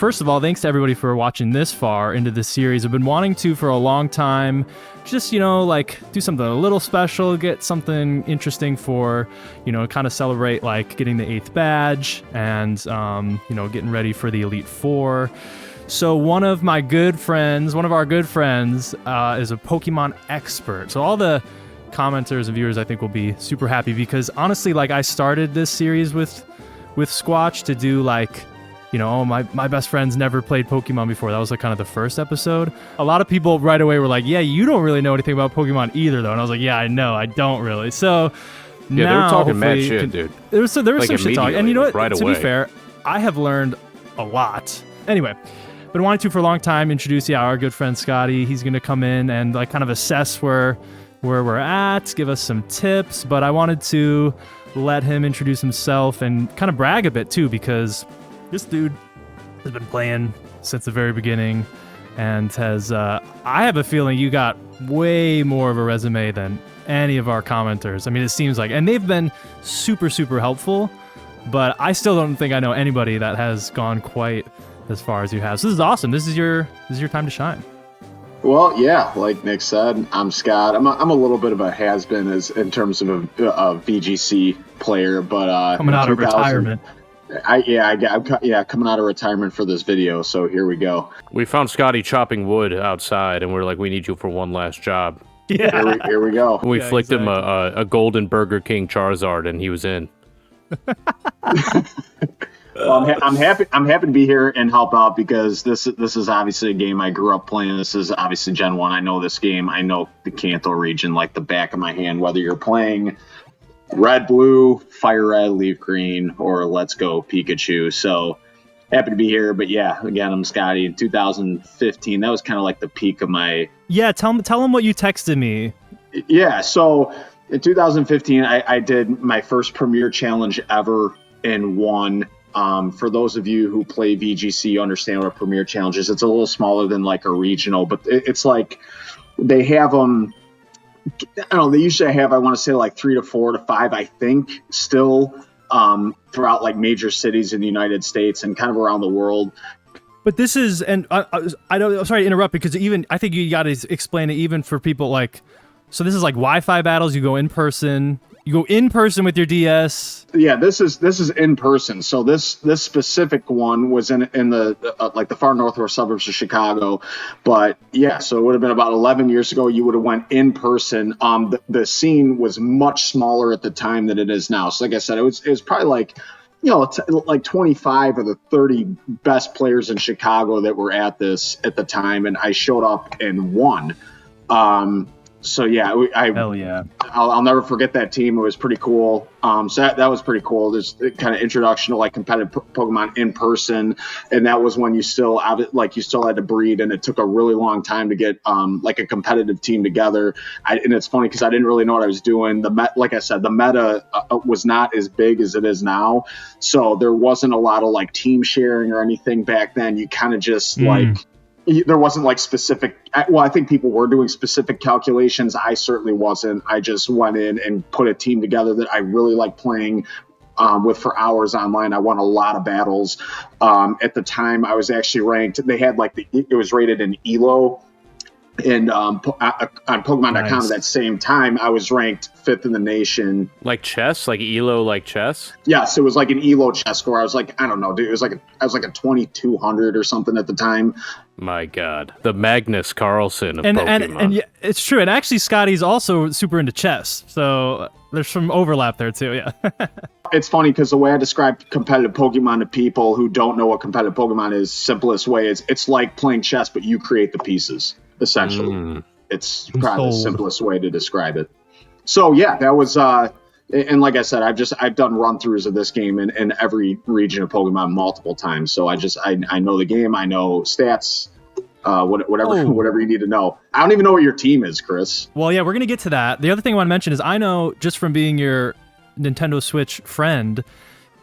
first of all, thanks to everybody for watching this far into this series. I've been wanting to for a long time. Just, like, do something a little special, get something interesting for, kind of celebrate, like, getting the 8th badge and, getting ready for the Elite Four. So one of our good friends, is a Pokemon expert. So all the commenters and viewers, I think, will be super happy because, honestly, like, I started this series with Squatch to do, like, my best friend's never played Pokemon before. That was like kind of the first episode. A lot of people right away were like, yeah, you don't really know anything about Pokemon either, though. And I was like, yeah, I know. I don't really. So yeah, now, they were talking mad shit, dude. There was some shit talk. And you know what? Right to away. be fair, I have learned a lot. Anyway, been wanting to for a long time introduce our good friend Scottie. He's going to come in and like kind of assess where we're at, give us some tips. But I wanted to let him introduce himself and kind of brag a bit too, because this dude has been playing since the very beginning and has, I have a feeling you got way more of a resume than any of our commenters. I mean, it seems like, and they've been super, super helpful, but I still don't think I know anybody that has gone quite as far as you have. So this is awesome. This is your time to shine. Well, yeah, like Nick said, I'm Scott. I'm a little bit of a has-been in terms of a VGC player, but coming out of retirement. I'm coming out of retirement for this video, so here we go. We found Scottie chopping wood outside, and we're like, we need you for one last job. Yeah, here we go. We flicked him a golden Burger King Charizard, and he was in. Well, I'm happy to be here and help out because this is obviously a game I grew up playing. This is obviously Gen 1. I know this game. I know the Kanto region like the back of my hand, whether you're playing Red, Blue, Fire Red, Leaf Green, or Let's Go Pikachu. So happy to be here. But yeah, again, I'm Scottie. In 2015, that was kind of like the peak of my... Yeah, tell him what you texted me. Yeah, so in 2015, I did my first Premier Challenge ever and won. For those of you who play VGC, you understand what a Premier Challenge is. It's a little smaller than like a regional, but it's like they have them... I don't know, they usually have, I want to say like 3 to 4 to 5, I think, still throughout like major cities in the United States and kind of around the world. But this is, and I don't, I'm sorry to interrupt because I think you got to explain it even for people like, so this is like Wi-Fi battles, you go in person with your DS. Yeah, this is in person. So this specific one was in the like the far northwest suburbs of Chicago, but yeah, so it would have been about 11 years ago. You would have went in person. The scene was much smaller at the time than it is now. So like I said, it was probably like, like 25 of the 30 best players in Chicago that were at this at the time, and I showed up and won. So yeah, hell yeah. I'll never forget that team. It was pretty cool. So that was pretty cool. There's kind of introduction to like competitive Pokemon in person, and that was when you still had to breed, and it took a really long time to get like a competitive team together. And it's funny because I didn't really know what I was doing. Like I said, the meta was not as big as it is now, so there wasn't a lot of like team sharing or anything back then. You kind of just like. There wasn't like specific, well, I think people were doing specific calculations. I certainly wasn't. I just went in and put a team together that I really liked playing with for hours online. I won a lot of battles. At the time, I was actually ranked, they had like it was rated in ELO. And on Pokemon.com Nice. At that same time, I was ranked 5th in the nation. Like chess? Like ELO like chess? Yes, it was like an ELO chess score. I was like, I don't know, dude. I was like a 2200 or something at the time. My God. The Magnus Carlsen of Pokemon. And yeah, it's true. And actually, Scottie's also super into chess. So there's some overlap there, too. Yeah. It's funny because the way I describe competitive Pokemon to people who don't know what competitive Pokemon is, simplest way is it's like playing chess, but you create the pieces, essentially. It's probably the simplest way to describe it. So, yeah, that was... and like I said, I've done run-throughs of this game in every region of Pokemon multiple times. So I know the game, I know stats, whatever you need to know. I don't even know what your team is, Chris. Well, yeah, we're gonna get to that. The other thing I want to mention is I know just from being your Nintendo Switch friend,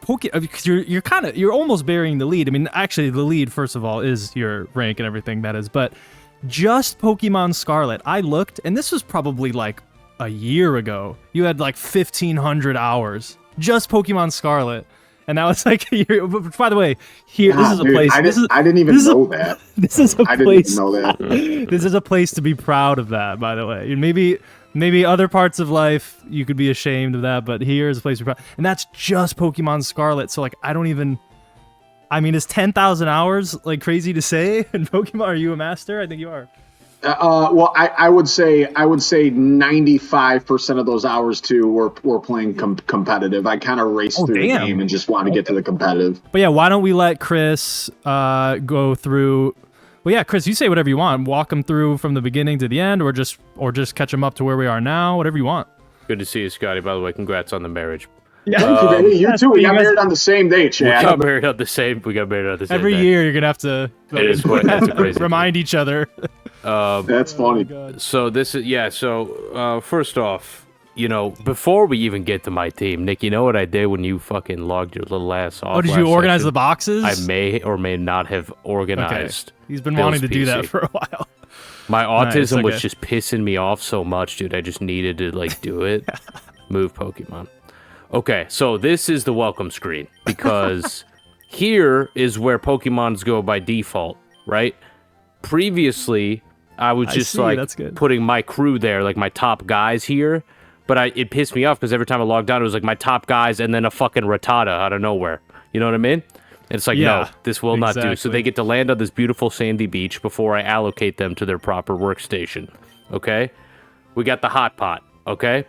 because you're almost burying the lead. I mean, actually, the lead first of all is your rank and everything that is, but just Pokemon Scarlet. I looked, and this was probably like a year ago. You had like 1,500 hours, just Pokemon Scarlet. And now it's like, by the way, here, this is a place. I didn't even know that. This is a I place. didn't even know that. This is a place to be proud of that, by the way. And maybe other parts of life you could be ashamed of that, but here is a place to be proud. And that's just Pokemon Scarlet. So like, is 10,000 hours like crazy to say in Pokemon? Are you a master? I think you are. Well, I would say 95% of those hours too were playing competitive. I kind of raced through the game and just want to get to the competitive. But yeah, why don't we let Chris go through? Well, yeah, Chris, you say whatever you want. Walk him through from the beginning to the end, or just catch him up to where we are now. Whatever you want. Good to see you, Scottie. By the way, congrats on the marriage. Yeah, you too. We got married on the same day, Chad. We got married on the same day. Every year, you're gonna have to it's a crazy remind each other. That's funny. So this is first off, before we even get to my team, Nick, you know what I did when you fucking logged your little ass off? Oh, did you organize the boxes? I may or may not have organized. Okay. He's been wanting to do that for a while. My autism was just pissing me off so much, dude. I just needed to do it. Move Pokemon. Okay, so this is the welcome screen because here is where Pokemons go by default, right? Previously, I was just putting my crew there, like my top guys here, but it pissed me off because every time I logged on, it was like my top guys and then a fucking Rattata out of nowhere. You know what I mean? And it's like, no, this will not do. So they get to land on this beautiful sandy beach before I allocate them to their proper workstation. Okay? We got the hot pot. Okay?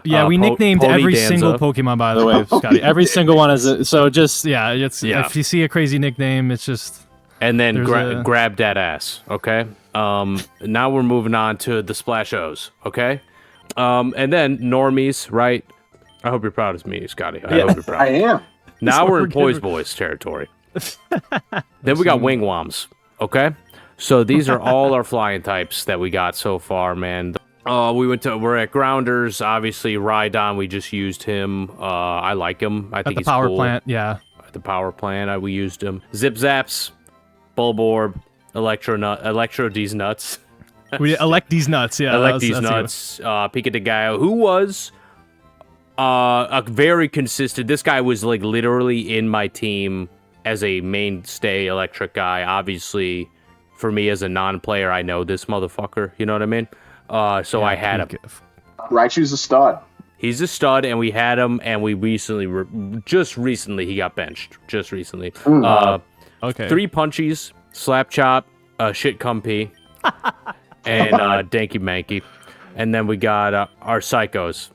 Yeah, we nicknamed every single Pokemon, by the way, Scottie. Every single one is if you see a crazy nickname, it's just... And then grab that ass, okay? Now we're moving on to the Splash-Ohs, okay? And then normies, right? I hope you're proud of me, Scottie. I hope you're proud. I am. Now we're in Poise Boys territory. Then we got Wingwoms, okay? So these are all our flying types that we got so far, man. We're at Grounders, obviously. Rhydon, we just used him. I like him. I think he's cool. At the power plant, yeah. At the power plant, we used him. Zip Zaps, Bulborb, Electro D's Nuts. We elect these nuts, yeah. Elect these nuts. Pika de Gallo, who was a very consistent. This guy was like literally in my team as a mainstay electric guy. Obviously, for me as a non-player, I know this motherfucker. You know what I mean? So I had him. Raichu's a stud. He's a stud, and we had him, and we just recently he got benched. Just recently. Okay. 3 punchies, slap chop, shit cumpy, and danky manky, and then we got our psychos,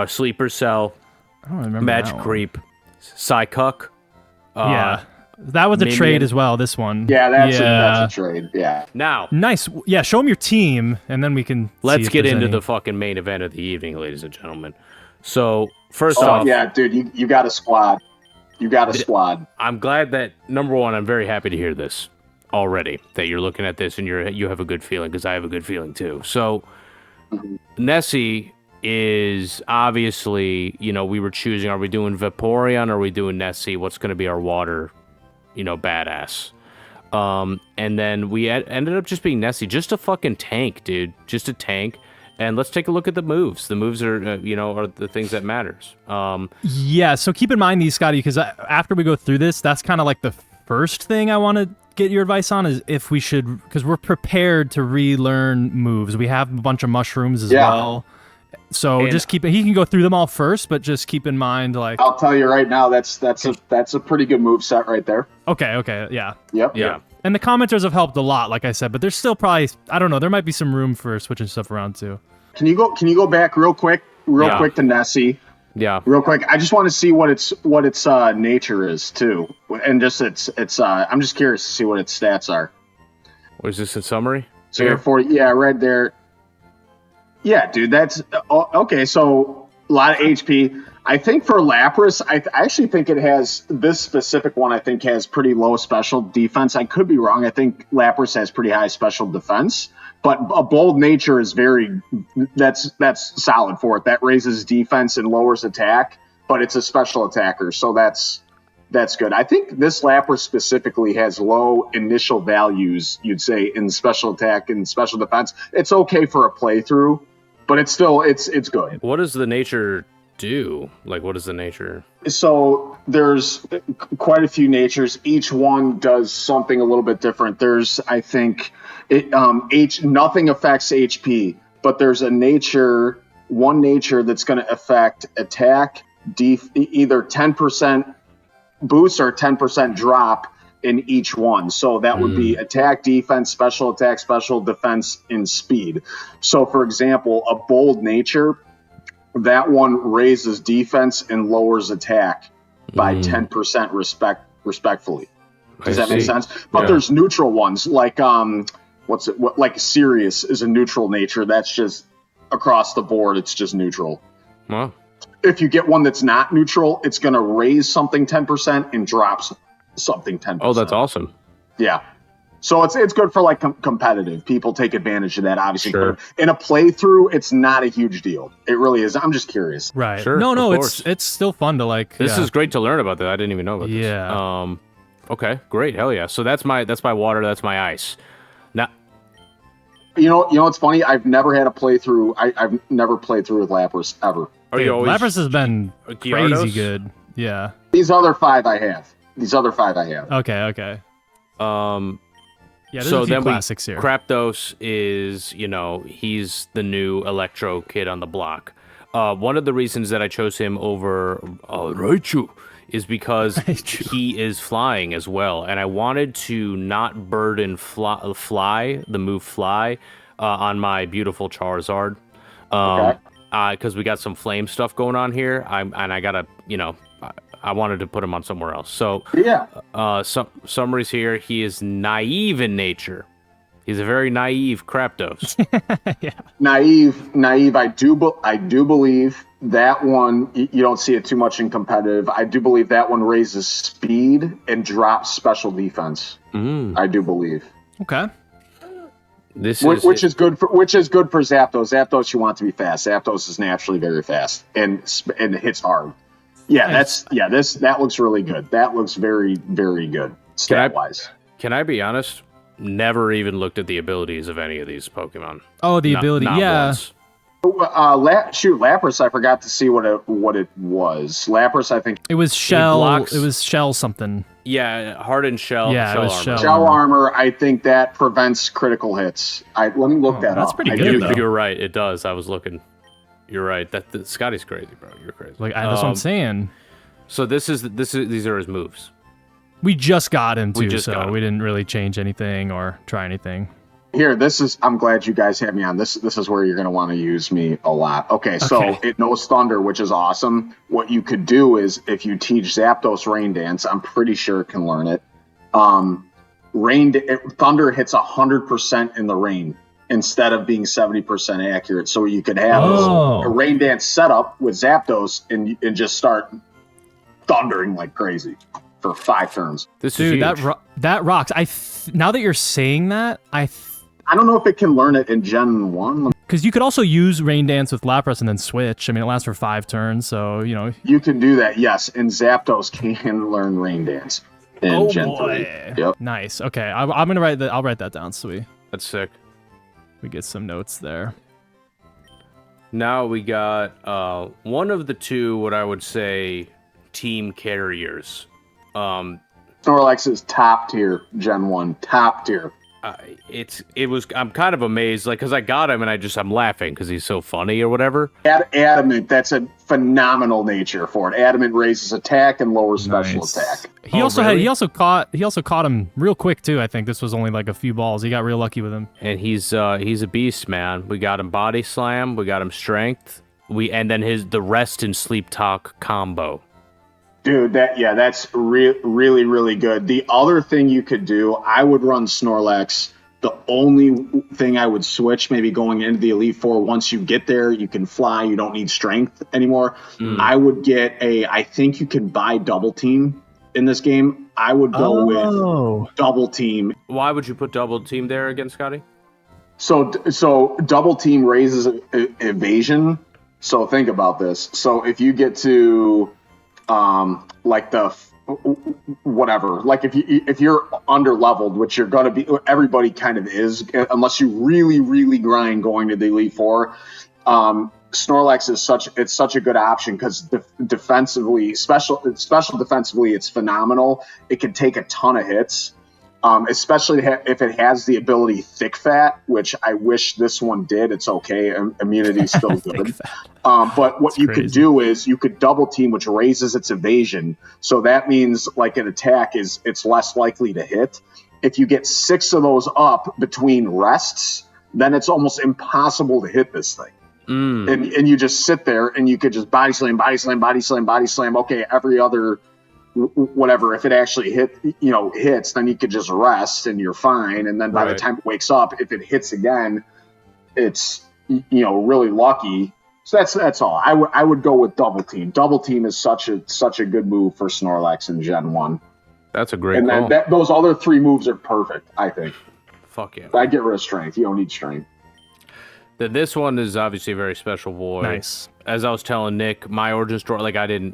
sleeper cell, I don't remember magic creep, psycuck. Yeah. That was a trade as well, this one. Yeah, that's a trade, yeah. Now. Nice. Yeah, show them your team, and then we can Let's get into the fucking main event of the evening, ladies and gentlemen. So, first off... yeah, dude, you got a squad. You got a squad. I'm glad that, number one, I'm very happy to hear this already, that you're looking at this and you have a good feeling, because I have a good feeling too. So, Nessie is obviously, we were choosing, are we doing Vaporeon or are we doing Nessie? What's going to be our water... badass. And then we ended up just being Nessie, just a fucking tank, dude, just a tank. And let's take a look at the moves. The moves are, are the things that matters. Yeah. So keep in mind these, Scottie, because after we go through this, that's kind of like the first thing I want to get your advice on is if we should, because we're prepared to relearn moves. We have a bunch of mushrooms as well. So just he can go through them all first, but just keep in mind, like, I'll tell you right now, that's a pretty good move set right there. Okay, yeah. Yep. Yeah. And the commenters have helped a lot, like I said, but there's still probably, I don't know, there might be some room for switching stuff around too. Can you go back real quick to Nessie? Yeah. Real quick. I just want to see what its nature is too. And just it's I'm just curious to see what its stats are. What is this in summary? So right there. Yeah, dude, that's okay. So a lot of HP. I think for Lapras, I actually think it has this specific one. I think has pretty low special defense. I could be wrong. I think Lapras has pretty high special defense, but a bold nature is that's solid for it. That raises defense and lowers attack, but it's a special attacker, so that's good. I think this Lapras specifically has low initial values. You'd say in special attack and special defense. It's okay for a playthrough. But it's still it's good. What does the nature do? Like, what is the nature? So there's quite a few natures. Each one does something a little bit different. There's, I think, nothing affects HP, but there's one nature that's going to affect attack, either 10% boost or 10% drop in each one. So that would be attack, defense, special attack, special defense, and speed. So, for example, a bold nature, that one raises defense and lowers attack by 10% respectfully. Does that make sense? But there's neutral ones like like Sirius is a neutral nature. That's just across the board. It's just neutral. Wow. If you get one that's not neutral, it's going to raise something 10% and drops something 10%. Oh, that's awesome. Yeah. So it's good for like competitive. People take advantage of that, obviously. Sure. In a playthrough, it's not a huge deal. It really is. I'm just curious. Right. Sure, No, of course. it's still fun to like. This is great to learn about that. I didn't even know about this. Yeah. Okay, great. Hell yeah. So that's my water, that's my ice. Now, You know what's funny? I've never had a playthrough. I've never played through with Lapras ever. are you always Lapras has been Gyarados? crazy good. Yeah. These other five I have. Okay. Yeah, there's So a few then classics here. Craptos is, he's the new Electro kid on the block. One of the reasons that I chose him over Raichu is because he is flying as well, and I wanted to not burden fly, the move fly, on my beautiful Charizard. Because we got some flame stuff going on here, I gotta, I wanted to put him on somewhere else. So summaries here. He is naive in nature. He's a very naive Craptos. Yeah. Naive. I do believe that one. You don't see it too much in competitive. I do believe that one raises speed and drops special defense. I do believe. Okay. Which is good for Zapdos. Zapdos, you want to be fast. Zapdos is naturally very fast and hits hard. Yeah, Nice. that looks really good. That looks very, very good stat wise. Can I be honest? Never even looked at the abilities of any of these Pokemon. Oh, the ability, not yeah. once. Lapras. I forgot to see what it was. Lapras, I think It was shell. blocks- It was shell something. Yeah, hardened shell. Yeah, it was armor. shell. shell armor. I think that prevents critical hits. Let me look that that's up. pretty I good, do. though. You're right. It does. I was looking. You're right. Scottie's crazy, bro. You're crazy. Like that's what I'm saying. So these are his moves. We just got him too, just got so him. we didn't really change anything or try anything. Here, I'm glad you guys have me on. This is where you're going to want to use me a lot. Okay, so it knows Thunder, which is awesome. What you could do is, if you teach Zapdos Rain Dance, I'm pretty sure it can learn it. Thunder hits 100% in the rain instead of being 70% accurate. So you could have a Rain Dance setup with Zapdos and just start thundering like crazy for 5 turns. This Dude, is huge. that rocks. Now that you're saying that, I don't know if it can learn it in Gen 1. because you could also use Rain Dance with Lapras and then switch. I mean, it lasts for 5 turns, so You can do that, yes. And Zapdos can learn Rain Dance in Gen 3. Yep. Nice. Okay, I'm gonna write that. I'll write that down so That's sick. we get some notes there. Now we got one of the two, what I would say, team carriers. Snorlax is top tier, Gen 1, top tier. I'm kind of amazed, like, because I got him and I'm laughing because he's so funny or whatever. Adamant, that's a phenomenal nature for it. Adamant raises attack and lowers special attack. He also caught him real quick too. I think this was only like a few balls. He got real lucky with him. And he's a beast, man. We got him body slam, we got him strength, and then the rest and sleep talk combo. Dude, that's really, really good. The other thing you could do, I would run Snorlax. The only thing I would switch, maybe going into the Elite Four, once you get there, you can fly. You don't need strength anymore. I would get I think you can buy Double Team in this game. I would go with Double Team. Why would you put Double Team there again, Scottie? So Double Team raises evasion. So think about this. So if you get to like the whatever, like if you're under leveled, which you're gonna be, everybody kind of is, unless you really grind going to the Elite Four. Snorlax is such a good option because defensively, special defensively, it's phenomenal. It can take a ton of hits, especially if it has the ability Thick Fat, which I wish this one did. It's okay. Immunity's still good. But what you could do is you could double team, which raises its evasion. So that means like an attack it's less likely to hit. If you get 6 of those up between rests, then it's almost impossible to hit this thing. And you just sit there and you could just body slam. Okay, every other whatever. If it actually hits, then you could just rest and you're fine. And then by the time it wakes up, if it hits again, it's really lucky. So that's all. I would go with double team. Double team is such a good move for Snorlax in Gen 1. That's a great call. And then those other 3 moves are perfect, I think. Fuck yeah. I get rid of strength. You don't need strength. This one is obviously a very special boy. Nice. As I was telling Nick, my origin story, like I did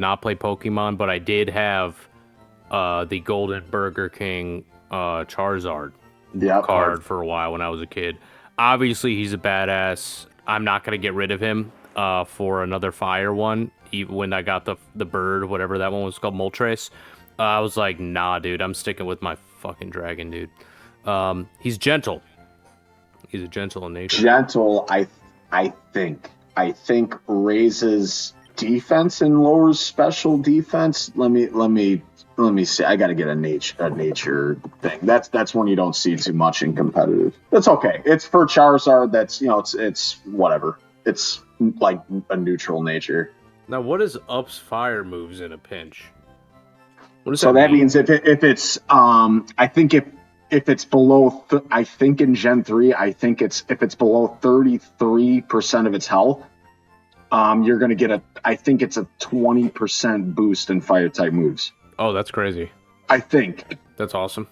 not play Pokemon, but I did have the Golden Burger King Charizard card for a while when I was a kid. Obviously, he's a badass. I'm not going to get rid of him for another fire one, even when I got the bird, whatever that one was called, Moltres. I was like, nah, dude, I'm sticking with my fucking dragon, dude. He's gentle. He's a gentle in nature. Gentle, I think raises defense and lowers special defense. Let me see. I got to get a nature thing. That's one you don't see too much in competitive. That's okay. It's for Charizard. That's it's whatever. It's like a neutral nature. Now, what is Up's fire moves in a pinch? What does so that mean? Means if it's I think if it's below, I think in Gen 3, if it's below 33% of its health, you're going to get I think it's a 20% boost in fire type moves. Oh, that's crazy. I think. That's awesome.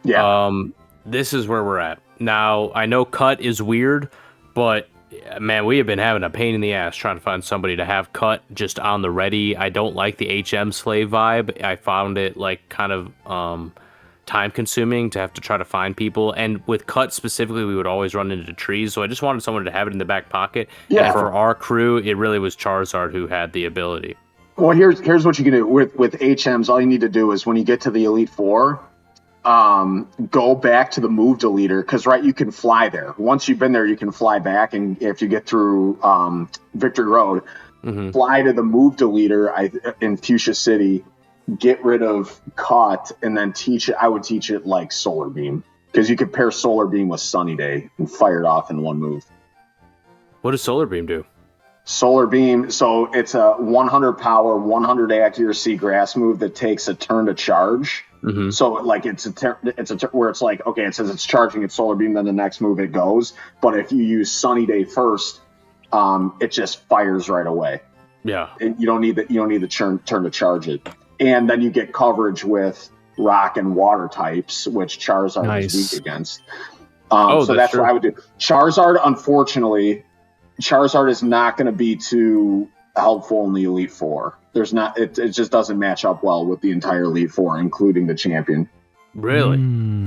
Yeah. This is where we're at. Now, I know cut is weird, but man, we have been having a pain in the ass trying to find somebody to have cut just on the ready. I don't like the HM slave vibe. I found it like kind of time consuming to have to try to find people. And with cut specifically, we would always run into trees. So I just wanted someone to have it in the back pocket. Yeah. And for our crew, it really was Charizard who had the ability. Well, here's what you can do with HMs. All you need to do is when you get to the Elite Four, go back to the move deleter because you can fly there. Once you've been there, you can fly back, and if you get through Victory Road, fly to the move deleter in Fuchsia City, get rid of cut, and then teach it. I would teach it like Solar Beam because you could pair Solar Beam with Sunny Day and fire it off in one move. What does Solar Beam do? Solar Beam, so it's a 100 power, 100 accuracy grass move that takes a turn to charge. So like it's where it's like, okay, it says it's charging its Solar Beam, then the next move it goes. But if you use Sunny Day first, it just fires right away. Yeah, and you don't need the turn to charge it. And then you get coverage with rock and water types, which Charizard is weak against. So that's what I would do. Charizard, unfortunately. Charizard is not going to be too helpful in the Elite Four. It just doesn't match up well with the entire Elite Four, including the champion. Really?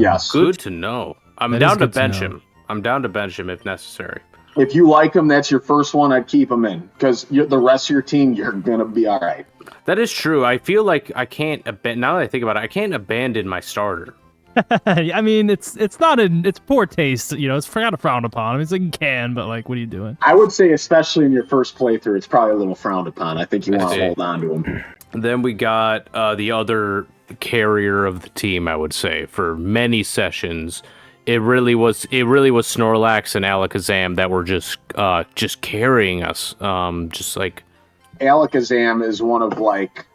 Yes. Good to know. I'm down to bench him. I'm down to bench him if necessary. If you like him, that's your first one. I'd keep him in because the rest of your team, you're going to be all right. That is true. I feel like I can't, now that I think about it, I can't abandon my starter. I mean, it's poor taste. It's kind of frowned upon. I mean, it's like you can, but like, what are you doing? I would say, especially in your first playthrough, it's probably a little frowned upon. I think you want to hold on to him. Then we got the other carrier of the team. I would say for many sessions, it really was Snorlax and Alakazam that were just carrying us. Just like Alakazam is one of like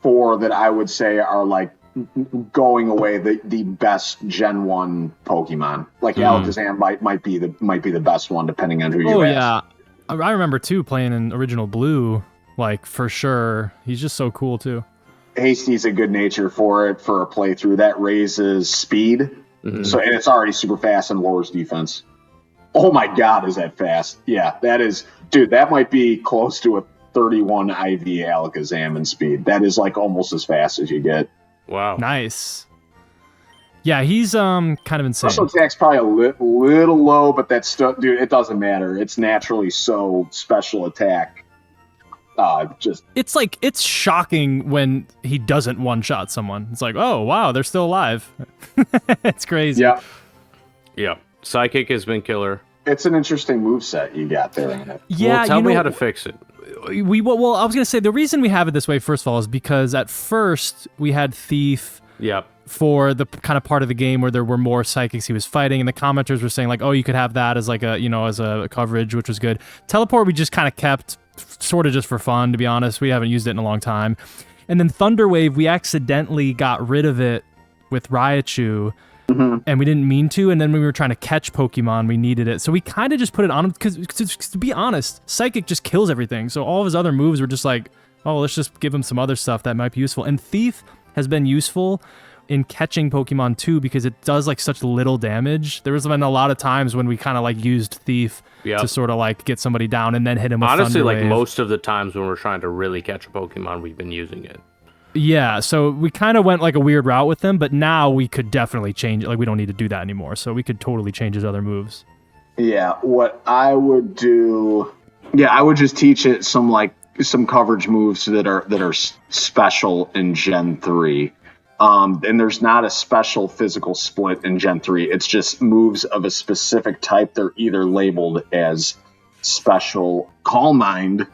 4 that I would say are like going away the best Gen 1 Pokemon. Like Alakazam might be the best one depending on who you ask. Yeah. I remember too playing in Original Blue, like for sure. He's just so cool too. Hasty's a good nature for it for a playthrough. That raises speed. So and it's already super fast and lowers defense. Oh my god, is that fast? Yeah, that is, dude, that might be close to a 31 IV Alakazam in speed. That is like almost as fast as you get. Wow. Nice. Yeah, he's kind of insane. Special attack's probably a little low, but that's still, dude, it doesn't matter. It's naturally so special attack. It's shocking when he doesn't one-shot someone. It's like, oh wow, they're still alive. It's crazy. Yeah. Psychic has been killer. It's an interesting moveset you got there. Yeah, well, tell me how to fix it. Well, I was gonna say the reason we have it this way, first of all, is because at first we had Thief. Yep. For the kind of part of the game where there were more psychics he was fighting, and the commenters were saying like, oh, you could have that as like a, as a coverage, which was good. Teleport we just kind of kept sort of just for fun, to be honest. We haven't used it in a long time. And then Thunderwave, we accidentally got rid of it with Raichu, and we didn't mean to, and then when we were trying to catch Pokemon, we needed it. So we kind of just put it on him, because to be honest, Psychic just kills everything. So all of his other moves were just like, oh, let's just give him some other stuff that might be useful. And Thief has been useful in catching Pokemon too, because it does like such little damage. There was been a lot of times when we kind of like used Thief to sort of like get somebody down and then hit him with honestly, Thunder Wave. Most of the times when we're trying to really catch a Pokemon, we've been using it. Yeah, so we kind of went like a weird route with them, but now we could definitely change it. Like we don't need to do that anymore, so we could totally change his other moves. Yeah, what I would do, I would just teach it some coverage moves that are special in Gen 3. And there's not a special physical split in Gen 3. It's just moves of a specific type. They're either labeled as special. Calm Mind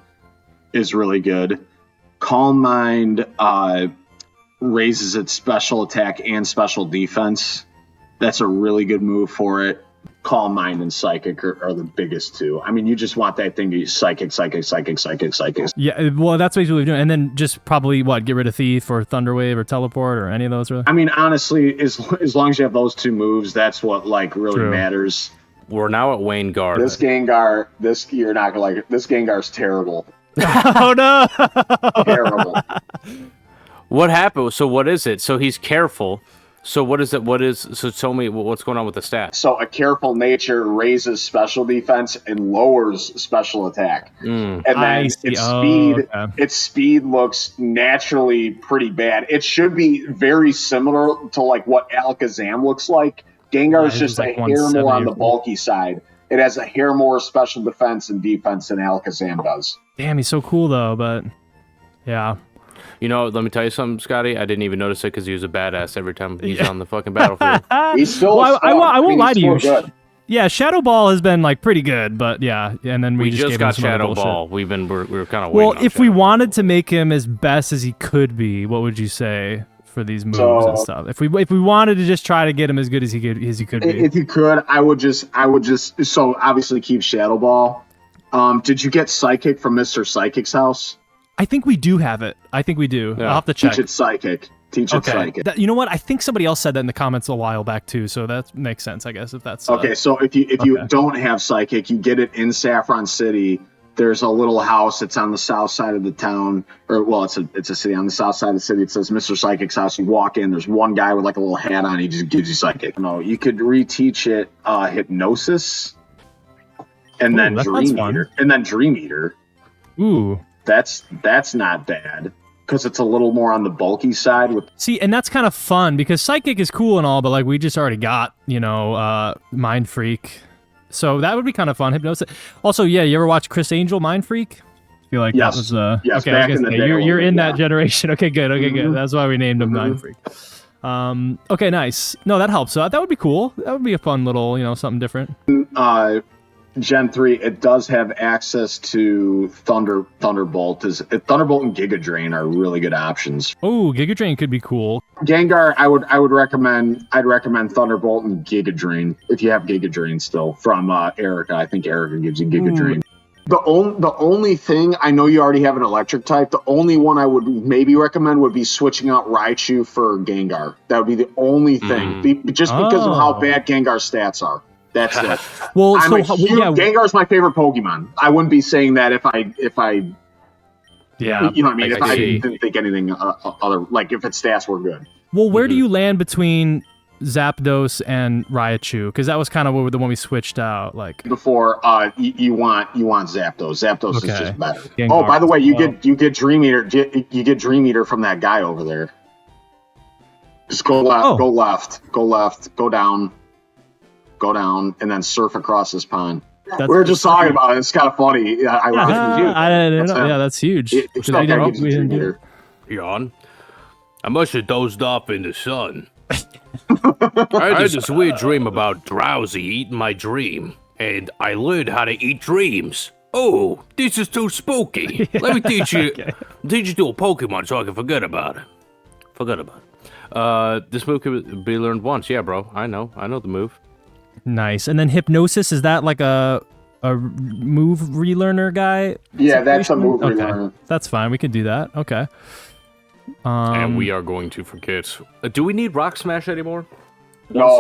is really good. Calm Mind raises its special attack and special defense. That's a really good move for it. Calm Mind and Psychic are the biggest two. I mean, you just want that thing to be Psychic. Yeah, well, that's basically what we're doing. And then just probably, get rid of Thief or Thunderwave or Teleport or any of those, really? I mean, honestly, as long as you have those two moves, that's what, really matters. We're now at Wayne Guard. This Gengar, you're not going to like it. This Gengar's terrible. Oh, no! Terrible. What happened? So what is it? So he's careful. So what is it? So tell me what's going on with the stats. So a careful nature raises special defense and lowers special attack. And then its speed looks naturally pretty bad. It should be very similar to like what Alakazam looks like. Gengar is just a hair more on the bulky side. It has a hair more special defense and defense than Alakazam does. Damn, he's so cool though, but yeah. Let me tell you something, Scotty. I didn't even notice it because he was a badass every time he's on the fucking battlefield. He's still I won't lie to you. Good. Yeah, Shadow Ball has been pretty good, but and then we just got Shadow Ball. We were kind of well. If we wanted to make him as best as he could be, what would you say for these moves and stuff? If we wanted to just try to get him as good as he could be, if you could, I would just so obviously keep Shadow Ball. Did you get Psychic from Mr. Psychic's house? I think we do have it. I think we do. Yeah. I'll have to check. Teach it Psychic. Psychic. You know what? I think somebody else said that in the comments a while back too, so that makes sense, I guess, if that's... Okay, so if you don't have Psychic, you get it in Saffron City. There's a little house. It's on the south side of the town. It's a city on the south side of the city. It says Mr. Psychic's house. You walk in. There's one guy with like a little hat on. He just gives you Psychic. No, you could reteach it Hypnosis and then Dream Eater. And then Dream Eater. Ooh. That's not bad because it's a little more on the bulky side. See, and that's kind of fun because Psychic is cool and all, but like we just already got Mind Freak, so that would be kind of fun. Hypnosis. Also, you ever watch Chris Angel Mind Freak? I feel like that was yes. Okay, back in the day, you're in that generation. Okay, good. Good. That's why we named him Mind Freak. Okay, nice. No, that helps. So that would be cool. That would be a fun little something different. Gen 3, it does have access to Thunderbolt. Thunderbolt and Giga Drain are really good options. Oh, Giga Drain could be cool. Gengar, I'd recommend Thunderbolt and Giga Drain if you have Giga Drain still from Erica. I think Erica gives you Giga Drain. The only thing, I know you already have an electric type, the only one I would maybe recommend would be switching out Raichu for Gengar. That would be the only thing, just because of how bad Gengar's stats are. That's it. Well, Gengar's my favorite Pokemon. I wouldn't be saying that if I you know what I mean? If I didn't think anything other, like if its stats were good. Well, where do you land between Zapdos and Raichu? Because that was kind of the one we switched out. Like before, you want Zapdos. Zapdos is just better. Gengar. Oh, by the way, you get Dream Eater. You get Dream Eater from that guy over there. Just go left, go left, go left, go down, and then surf across this pond. We were just talking about it. It's kind of funny. I didn't know. Yeah, that's huge. Jan, I must have dozed off in the sun. I had this weird dream about Drowsy eating my dream, and I learned how to eat dreams. Oh, this is too spooky. Let me teach you teach you to a Pokemon so I can forget about it. This move can be learned once. Yeah, bro. I know the move. Nice. And then hypnosis, is that like a move relearner guy? Yeah, that's a move relearner. That's fine. We can do that. Okay. And we are going to forget. Do we need Rock Smash anymore? No,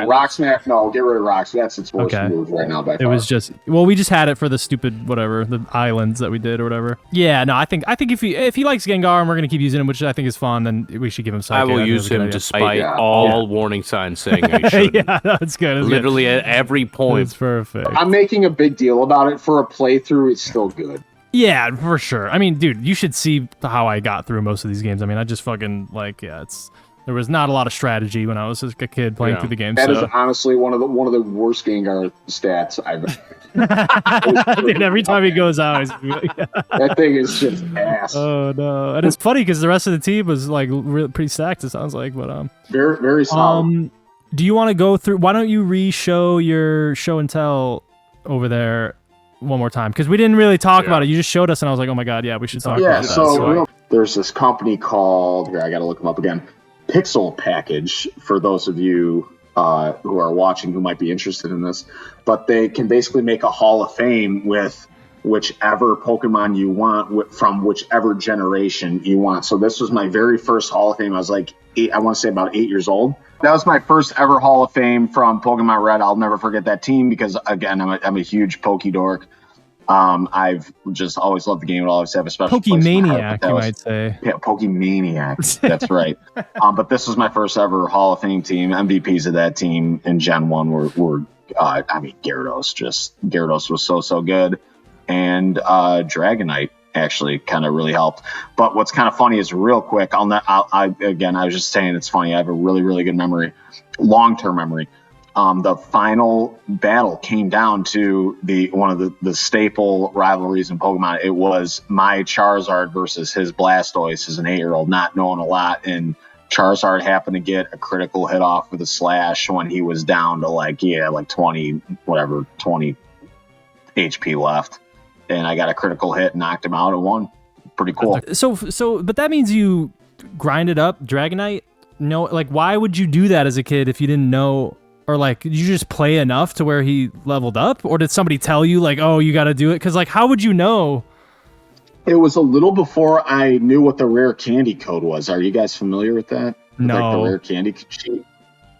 Rock Smash. No, get rid of Rock Smash. That's its worst move right now. By far. It was just we just had it for the stupid whatever, the islands that we did or whatever. Yeah, no, I think if he likes Gengar and we're gonna keep using him, which I think is fun, then we should give him Psychic. I will use him despite all warning signs saying I shouldn't. Yeah, that's good. Literally at every point. It's perfect. I'm making a big deal about it. For a playthrough, it's still good. Yeah, for sure. I mean, dude, you should see how I got through most of these games. I mean, I just fucking there was not a lot of strategy when I was a kid playing through the game. That is honestly one of the worst Gengar stats I've ever. Dude, every time he goes out, that thing is just ass. Oh no! And it's funny because the rest of the team was like really pretty stacked. It sounds like, but very very solid. Do you want to go through? Why don't you re-show your show and tell over there one more time? Because we didn't really talk about it. You just showed us, and I was like, oh my god, yeah, we should talk about that. So there's this company called I got to look them up again. Pixel Package, for those of you who are watching who might be interested in this, but they can basically make a Hall of Fame with whichever Pokemon you want from whichever generation you want. So this was my very first Hall of Fame. I was like, I want to say about 8 years old. That was my first ever Hall of Fame from Pokemon Red. I'll never forget that team because, again, I'm a huge Poke dork. I've just always loved the game. I'll always have a special Pokemaniac, you might say. Yeah, Pokemaniac. That's right. But this was my first ever Hall of Fame team. MVPs of that team in Gen 1 were Gyarados. Gyarados was so good. And Dragonite actually kind of really helped. But what's kind of funny is real quick, I was just saying it's funny. I have a really, really good memory, long-term memory. The final battle came down to one of the staple rivalries in Pokemon. It was my Charizard versus his Blastoise as an 8-year-old, not knowing a lot. And Charizard happened to get a critical hit off with a slash when he was down to like 20 HP left. And I got a critical hit, knocked him out, and won. Pretty cool. So, but that means you grinded up Dragonite? No, like, why would you do that as a kid if you didn't know? Or like, did you just play enough to where he leveled up? Or did somebody tell you like, oh, you got to do it? Because like, how would you know? It was a little before I knew what the rare candy code was. Are you guys familiar with that? No. Like the rare candy cheat.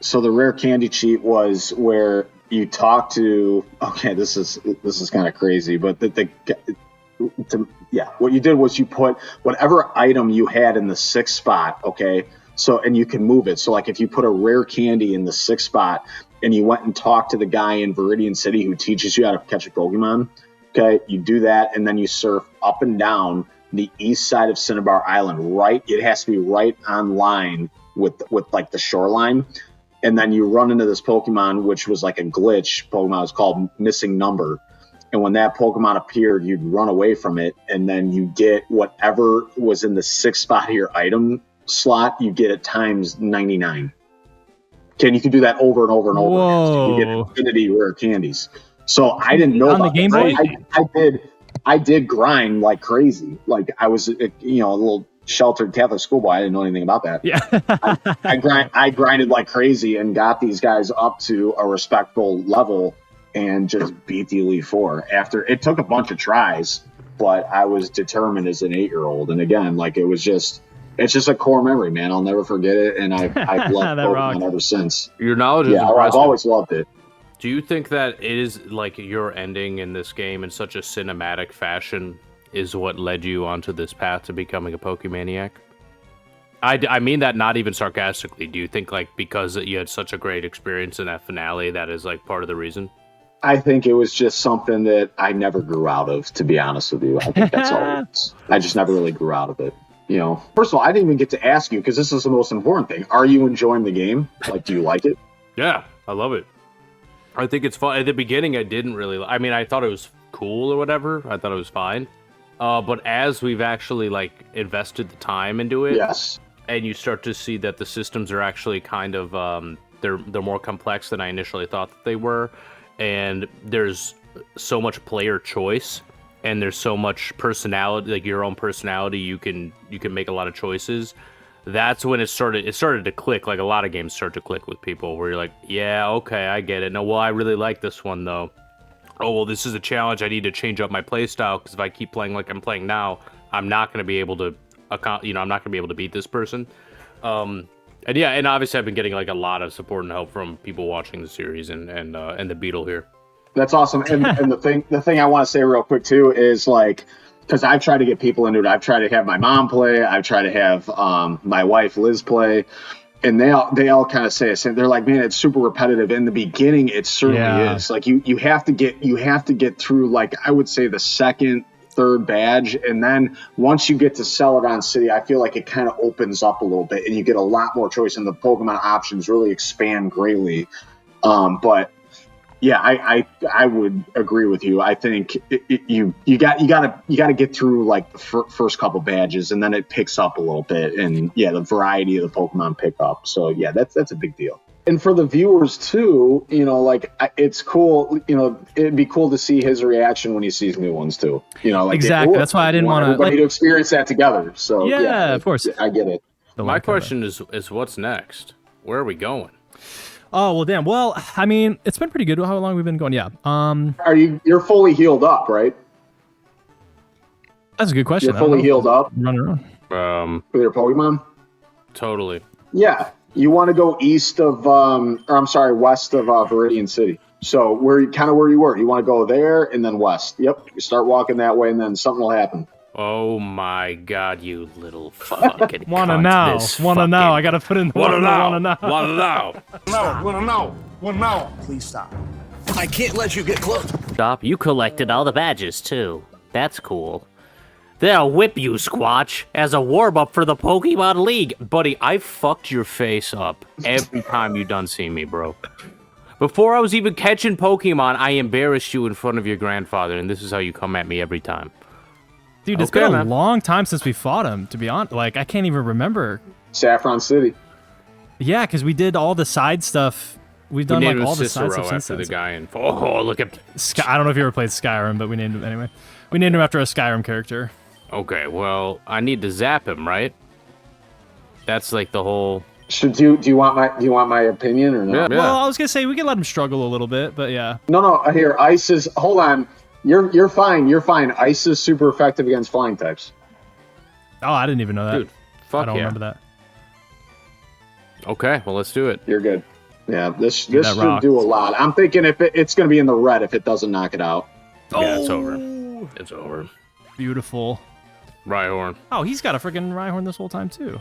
So the rare candy cheat was where you talk to. Okay, this is kind of crazy, but what you did was you put whatever item you had in the 6th spot. Okay. So, and you can move it. So like if you put a rare candy in the 6th spot and you went and talked to the guy in Viridian City who teaches you how to catch a Pokemon, okay, you do that and then you surf up and down the east side of Cinnabar Island, right? It has to be right on line with like the shoreline. And then you run into this Pokemon, which was like a glitch Pokemon. It was called Missing Number. And when that Pokemon appeared, you'd run away from it. And then you get whatever was in the 6th spot of your item slot, you get it times 99. Okay, and you can do that over and over and over. Whoa. You get infinity rare candies. So I didn't know on the Game Boy. I did grind like crazy. Like I was, a little sheltered Catholic schoolboy. I didn't know anything about that. Yeah, I grinded like crazy and got these guys up to a respectable level and just beat the Elite Four. After it took a bunch of tries, but I was determined as an 8-year-old. And again, like it's just a core memory, man. I'll never forget it, and I've loved Pokemon ever since. Your knowledge is impressive. I've always loved it. Do you think that it is like your ending in this game in such a cinematic fashion is what led you onto this path to becoming a Pokemaniac? I mean that not even sarcastically. Do you think like because you had such a great experience in that finale that is like part of the reason? I think it was just something that I never grew out of, to be honest with you. I think that's all it is. I just never really grew out of it. You know, first of all, I didn't even get to ask you because this is the most important thing. Are you enjoying the game? Like, do you like it? Yeah, I love it. I think it's fun. At the beginning, I didn't really. I mean, I thought it was cool or whatever. I thought it was fine. But as we've actually like invested the time into it, yes, and you start to see that the systems are actually kind of they're more complex than I initially thought that they were, and there's so much player choice, and there's so much personality, like your own personality. You can make a lot of choices. That's when it started to click. Like a lot of games start to click with people, where you're like, yeah, okay, I get it. No, well, I really like this one though. Oh, well, this is a challenge. I need to change up my play style because if I keep playing like I'm playing now, I'm not going to be able to, I'm not going to be able to beat this person. And yeah, and obviously I've been getting like a lot of support and help from people watching the series and the Beetle here. That's awesome. And the thing I want to say real quick too is like, because I've tried to get people into it. I've tried to have my mom play. I've tried to have my wife Liz play, and they all kind of say it. They're like, man, it's super repetitive. In the beginning, it certainly is. Like you have to get through, like, I would say the second, third badge, and then once you get to Celadon City, I feel like it kind of opens up a little bit, and you get a lot more choice, and the Pokemon options really expand greatly. But yeah, I would agree with you. I think you gotta get through like the first couple badges, and then it picks up a little bit, and yeah, the variety of the Pokemon pick up. So yeah, that's a big deal. And for the viewers too, you know, like it's cool. You know, it'd be cool to see his reaction when he sees new ones too. You know, like exactly. That's why I didn't want everybody to experience that together. So yeah, of course, I get it. My question is what's next? Where are we going? Oh, well, damn. Well, I mean, it's been pretty good. How long we've been going? Yeah. You're fully healed up, right? That's a good question. You're fully healed up? Running around. With your Pokemon? Totally. Yeah. You want to go west of Viridian City. So where you were. You want to go there and then west. Yep. You start walking that way and then something will happen. Oh my God, you little fucking Wanna know. I gotta put in wanna know. Wanna know. Please stop. I can't let you get close. Stop. You collected all the badges too. That's cool. They'll whip you, Squatch, as a warm-up for the Pokemon League. Buddy, I fucked your face up every time you done see me, bro. Before I was even catching Pokemon, I embarrassed you in front of your grandfather, and this is how you come at me every time. Dude, it's been a long time since we fought him, to be honest. Like, I can't even remember. Saffron City. Yeah, because we did all the side stuff. We've done like all the side stuff since after the guy in. Oh, look at I don't know if you ever played Skyrim, but we named him anyway. We named him after a Skyrim character. Okay, well, I need to zap him, right? That's like the whole. Do you want my opinion or not? Yeah. Well, I was gonna say we could let him struggle a little bit, but yeah. No. Here, Ice is. Hold on. You're fine. You're fine. Ice is super effective against flying types. Oh, I didn't even know that. Dude, fuck I don't remember that. Okay, well, let's do it. You're good. Yeah, this should do a lot. I'm thinking if it's going to be in the red if it doesn't knock it out. Yeah, it's over. It's over. Beautiful. Rhyhorn. Oh, he's got a freaking Rhyhorn this whole time too.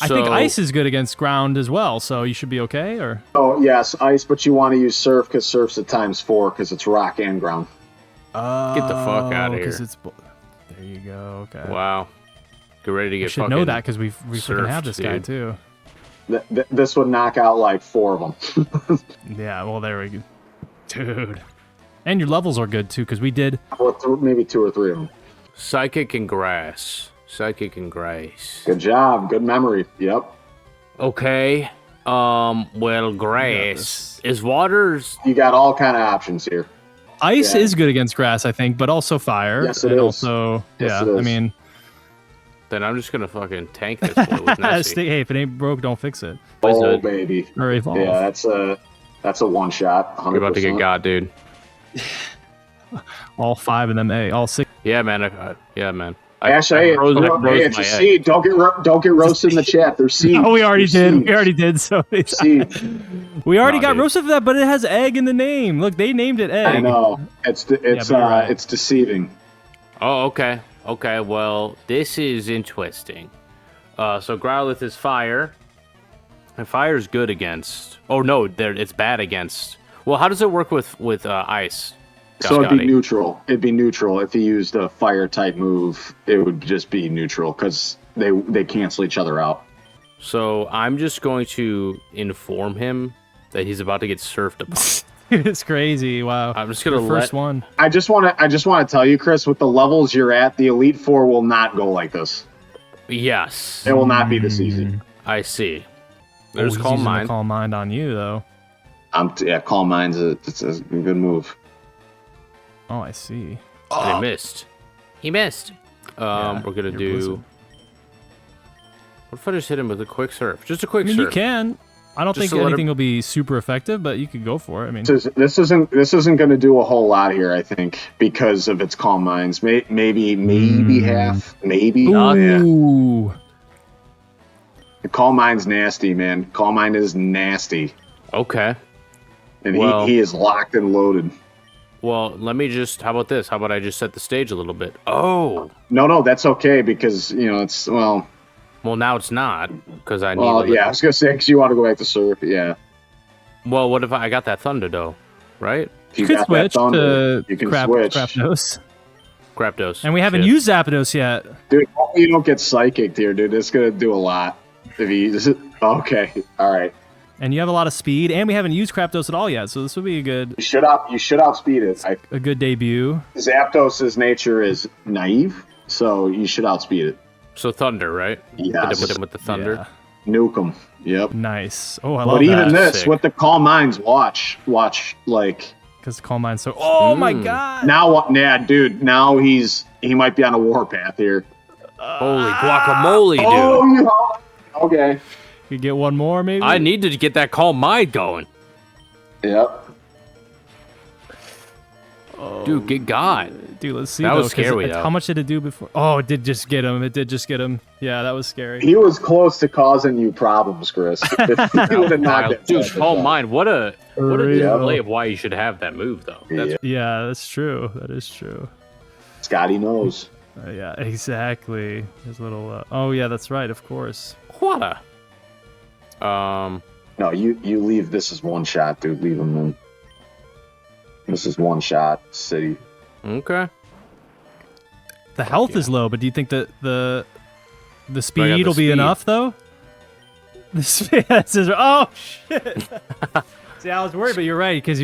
I think Ice is good against ground as well, so you should be okay. Or yes, Ice, but you want to use Surf because Surf's at ×4 because it's rock and ground. Get the fuck out of here. There you go. Okay. Wow. Get ready to get. We should know that because we freaking have this guy too. This would knock out like 4 of them. Yeah. Well, there we go, dude. And your levels are good too because we did. Maybe 2 or 3 of them. Psychic and Grass. Good job. Good memory. Yep. Okay. Well, Grass is waters. You got all kind of options here. Ice is good against grass, I think, but also fire. Yes, it is. Also, yes, it is. I mean. Then I'm just gonna fucking tank this boy with Nessie. Hey, if it ain't broke, don't fix it. Oh, baby. Or evolve. Yeah, that's a one shot. 100%. We're about to get God, dude. All 5 of them, all 6. Yeah, man. Yeah, man. Ash, it's a seed. Don't get roasted in the chat. There's seeds. No, we already did. Seeds. We already did. So we already got roasted for that, but it has egg in the name. Look, they named it egg. I know. It's deceiving. Oh, okay. Okay, well, this is interesting. So Growlithe is fire. And fire is good against. Oh no, it's bad against. Well, how does it work with ice? So it'd be neutral. It'd be neutral if he used a fire type move. It would just be neutral because they cancel each other out. So I'm just going to inform him that he's about to get surfed upon. It's crazy. Wow. I'm just gonna first one. I just want to tell you, Chris, with the levels you're at, the Elite Four will not go like this. Yes. It will not be this easy. I see. There's he's Calm using the Mind. Calm Mind on you though. Calm Mind's it's a good move. Oh, I see. And he missed. He missed. We're gonna do. Blizzard. What if I just hit him with a quick surf? Just a quick I mean, surf. you can. I don't Just think to let anything will be super effective, but you could go for it. I mean, This isn't going to do a whole lot here, I think, because of its Calm Minds. Maybe half, maybe. ooh, The Calm Mind's nasty, man. Calm Mind is nasty, Okay. and Well- he is locked and loaded. Well, let me just. How about this? How about I just set the stage a little bit? Oh. No, that's okay because it's Well, now it's not because I need. Well, yeah, I was gonna say because you want to go back to surf, yeah. Well, what if I got that thunder though? Right? If you could got that switch thunder, to you can crap switch, Crapnos. Crapdos. And we haven't Shit. used Zapdos yet. dude. Hopefully you don't get psychic here, dude. It's gonna do a lot. Okay, all right. And you have a lot of speed, and we haven't used Crapdos at all yet, so this would be You should outspeed it. a good debut. Zapdos's nature is naive, so you should outspeed it. So thunder, right? Yes. Hit him with the thunder. Nuke him. Yep. Nice. Oh, I love But that. even this, Sick. with the Calm Minds, watch, like Because Calm Mind's so. Oh my god! now what? Nah, dude. Now he might be on a warpath here. Holy guacamole, dude! Oh, okay. You get one more, maybe. I needed to get that Calm Mind going, Yep. dude. Get God. Dude, let's see. That though, was 'cause scary, though. How much did it do before? Oh, it did just get him. It did just get him. Yeah, that was scary. He was close to causing you problems, Chris. He would have knocked Wild. it. Dude, Calm Mind. What a real. display of why you should have that move, though. That's Yeah, that's true. That is true. Scotty knows. Yeah, exactly. His little. Oh, yeah, that's right. Of course. what a. No, you leave. This is one shot, dude. Leave him in. This is one shot, city. Okay. The health is low, but do you think that the speed the will be speed. enough though? The speed. Oh shit! See, I was worried, but you're right because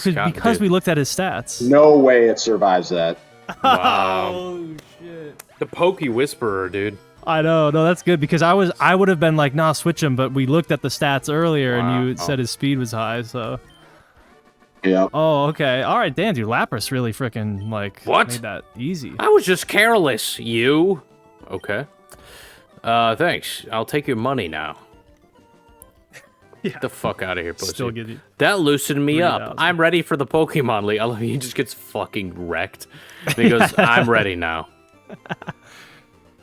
Scott, because dude. we looked at his stats. No way it survives that. Wow. Oh shit! The Pokey Whisperer, dude. I know. No, that's good because I would have been like, nah, switch him, but we looked at the stats earlier and you said his speed was high, so. Yeah. Oh, okay. All right, damn, dude. Lapras really freaking What? made that easy. I was just careless, you. Okay. Thanks. I'll take your money now. Get the fuck out of here, pussy. Still give you. That loosened me up. 3,000. I'm ready for the Pokemon League. I love he just gets fucking wrecked. And he goes, I'm ready now.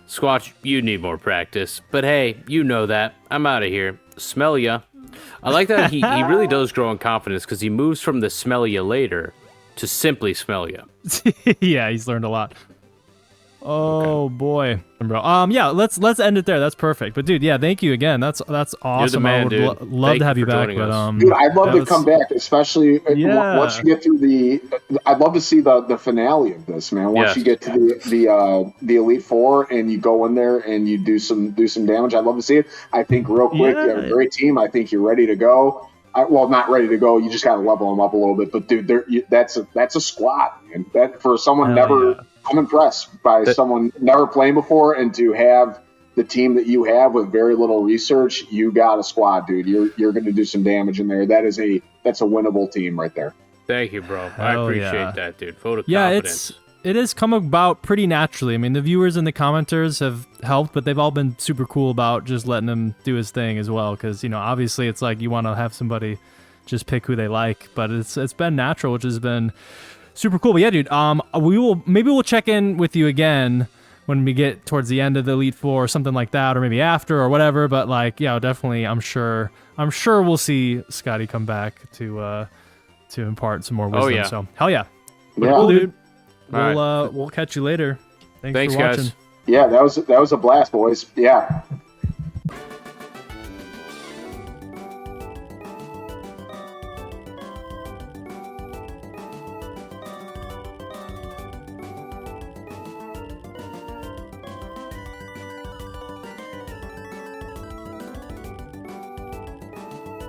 Squatch, you need more practice. But hey, you know that. I'm out of here. Smell ya. I like that he really does grow in confidence because he moves from the smell ya later to simply smell ya. Yeah, he's learned a lot. Oh boy, bro. Yeah, let's end it there. That's perfect. But dude, yeah, thank you again. That's awesome. man, I would dude. love Thank to have you you for back. joining But us. Dude, I'd love that to was- come back, especially Yeah. once you get through the. I'd love to see the finale of this, man. Once Yes. you get to the Elite Four and you go in there and you do some damage, I'd love to see it. I think real quick, you have a Yeah. great team. I think you're ready to go. Well, not ready to go. You just got to level them up a little bit. But dude, that's a squad, man. That for someone Hell never. yeah. I'm impressed by someone never playing before, and to have the team that you have with very little research, you got a squad, dude. You're going to do some damage in there. That's a winnable team right there. Thank you, bro. I Hell appreciate yeah. that, dude. Vote of Yeah, confidence. it has come about pretty naturally. I mean, the viewers and the commenters have helped, but they've all been super cool about just letting him do his thing as well. Because obviously, it's like you want to have somebody just pick who they like, but it's been natural, which has been super cool. But yeah, dude, maybe we'll check in with you again when we get towards the end of the Elite Four or something like that, or maybe after or whatever. But like, yeah, definitely, I'm sure we'll see Scottie come back to impart some more wisdom. yeah. So hell yeah. Yeah. Cool, dude. All We'll catch you later. Thanks Thanks, for watching. guys. Yeah, that was a blast, boys. Yeah.